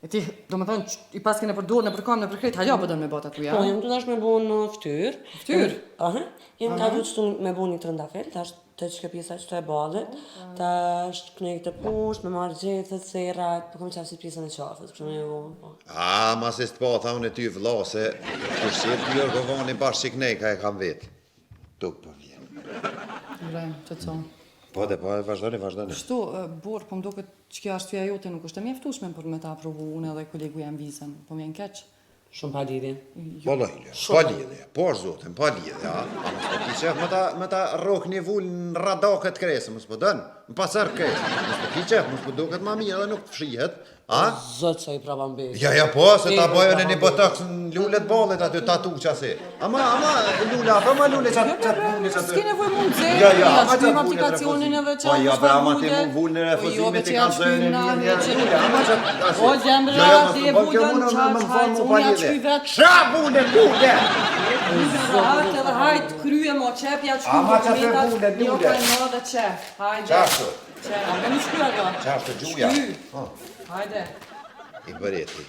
E ti, do më thonë, i pas kene për dorë, në për kam, në për krejt, hajo për dënë me bota tu, ja? Po, jam të dash me bo në ftyrë. Ftyrë? Aha. Jem ka du qëtu me bo një trëndafel, tash të që pjesa që të e balet, tash kënej këtë pusht, me marrë gjethet, serat, po kom qafë si pjesën e qafët, kështë me bo. Ma se s'të pa, thamë në ty vëlla, se kërshqet të jërë gëvoni bashkë që kënej ka e kam vetë. Tuk për vjenë. Vrem, të conë. Po dhe, po, vazhdojnë. Kështu, Borë, po më do këtë që kjo është fja jote nuk është e mjeftueshme për me ta aprovu unë edhe kolegu jam vizën, po më jenë keq. Shumë pa lidhje. Po lojle, pa lidhje, po zotin, pa lidhje, a? A mos po ki qef me ta rok një vull në radakët kresë, mos po dënë, në pasar kresë. Mos po ki qef, mos po duket ma mirë dhe nuk fshihet, a? Zëtë që i prava mbejt. Ja, po, se ta bojën e një botox në lullet balet aty, tatu qasi. Ama, lullet, ama lullet qatë lullet qatë. S'ke nevoj mund zërë, ja që të aplikacionin edhe që ja, pra, ama ti mu vull në refuzimit i kanë zërën e një. O, gjembra, ti e vullën qatë, hajtë, unë ja qëj vetë. Qa vullë? Hajtë edhe hajtë, krye mo qepja që Ama që të vullë, jo ka në dhe qep, hajde. Qashtu? Qep, a me në shkruja ga? Qashtu gjuja? Hajde. I bëreti.